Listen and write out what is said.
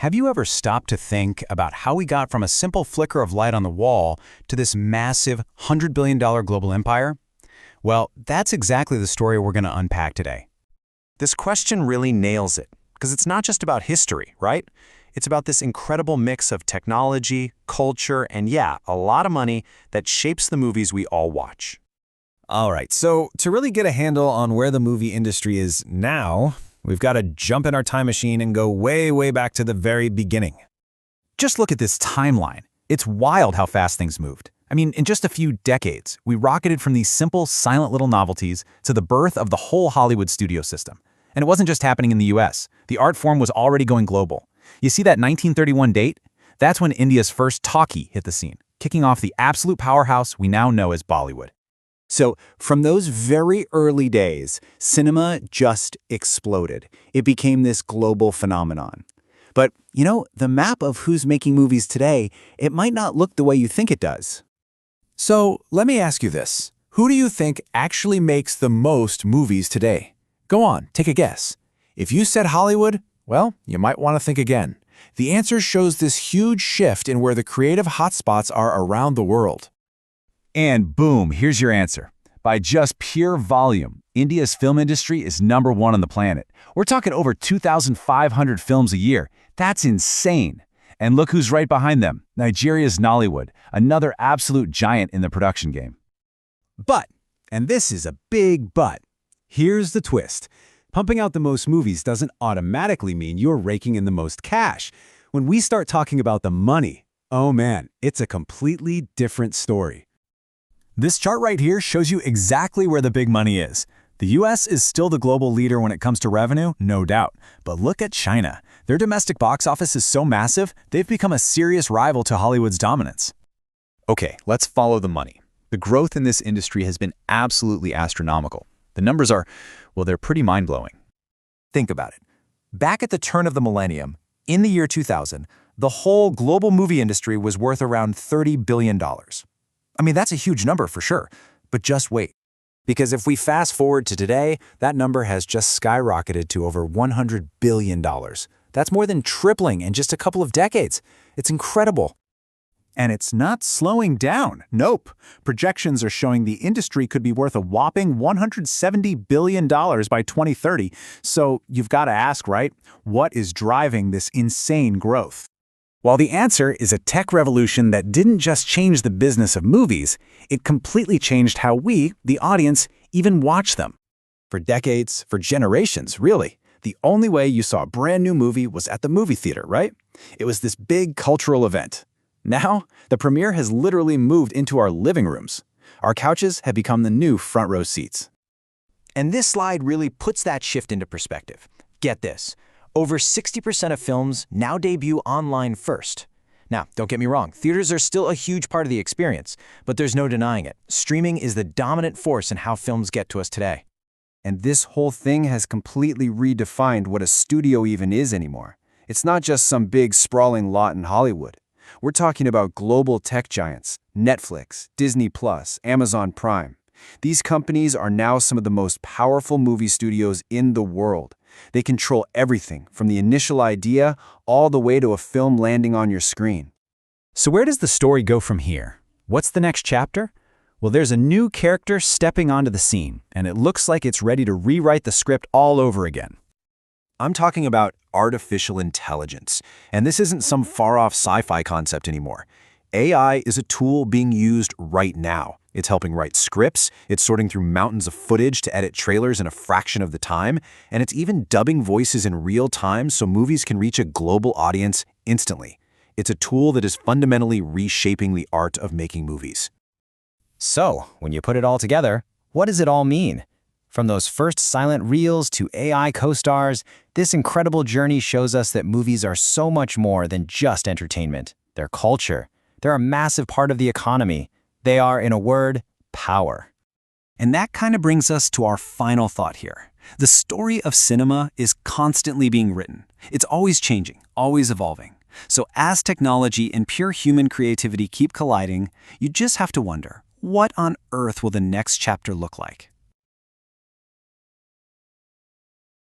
Have you ever stopped to think about how we got from a simple flicker of light on the wall to this massive $100 billion global empire? Well, that's exactly the story we're going to unpack today. This question really nails it, because it's not just about history, right? It's about this incredible mix of technology, culture, and yeah, a lot of money that shapes the movies we all watch. All right, so to really get a handle on where the movie industry is now, we've got to jump in our time machine and go way, way back to the very beginning. Just look at this timeline. It's wild how fast things moved. I mean, in just a few decades, we rocketed from these simple, silent little novelties to the birth of the whole Hollywood studio system. And it wasn't just happening in the US. The art form was already going global. You see that 1931 date? That's when India's first talkie hit the scene, kicking off the absolute powerhouse we now know as Bollywood. So from those very early days, cinema just exploded. It became this global phenomenon. But, the map of who's making movies today, it might not look the way you think it does. So let me ask you this. Who do you think actually makes the most movies today? Go on, take a guess. If you said Hollywood, well, you might want to think again. The answer shows this huge shift in where the creative hotspots are around the world. And boom, here's your answer. By just pure volume, India's film industry is #1 on the planet. We're talking over 2,500 films a year. That's insane. And look who's right behind them, Nigeria's Nollywood, another absolute giant in the production game. But, and this is a big but, here's the twist. Pumping out the most movies doesn't automatically mean you're raking in the most cash. When we start talking about the money, oh man, it's a completely different story. This chart right here shows you exactly where the big money is. The US is still the global leader when it comes to revenue, no doubt. But look at China. Their domestic box office is so massive, they've become a serious rival to Hollywood's dominance. Okay, let's follow the money. The growth in this industry has been absolutely astronomical. The numbers are, well, they're pretty mind-blowing. Think about it. Back at the turn of the millennium, in the year 2000, the whole global movie industry was worth around $30 billion. I mean, that's a huge number for sure, but just wait. Because if we fast forward to today, that number has just skyrocketed to over $100 billion. That's more than tripling in just a couple of decades. It's incredible. And it's not slowing down. Nope. Projections are showing the industry could be worth a whopping $170 billion by 2030. So you've got to ask, right? What is driving this insane growth? While the answer is a tech revolution that didn't just change the business of movies, it completely changed how we, the audience, even watch them. For decades, for generations, really, the only way you saw a brand new movie was at the movie theater, right? It was this big cultural event. Now, the premiere has literally moved into our living rooms. Our couches have become the new front row seats. And this slide really puts that shift into perspective. Get this. Over 60% of films now debut online first. Now, don't get me wrong, theaters are still a huge part of the experience, but there's no denying it. Streaming is the dominant force in how films get to us today. And this whole thing has completely redefined what a studio even is anymore. It's not just some big sprawling lot in Hollywood. We're talking about global tech giants, Netflix, Disney+, Amazon Prime. These companies are now some of the most powerful movie studios in the world. They control everything from the initial idea all the way to a film landing on your screen. So where does the story go from here? What's the next chapter? Well, there's a new character stepping onto the scene, and it looks like it's ready to rewrite the script all over again. I'm talking about artificial intelligence, and this isn't some far-off sci-fi concept anymore. AI is a tool being used right now. It's helping write scripts, it's sorting through mountains of footage to edit trailers in a fraction of the time, and it's even dubbing voices in real time so movies can reach a global audience instantly. It's a tool that is fundamentally reshaping the art of making movies. So, when you put it all together, what does it all mean? From those first silent reels to AI co-stars, this incredible journey shows us that movies are so much more than just entertainment. They're culture. They're a massive part of the economy. They are, in a word, power. And that kind of brings us to our final thought here. The story of cinema is constantly being written. It's always changing, always evolving. So as technology and pure human creativity keep colliding, you just have to wonder, what on earth will the next chapter look like?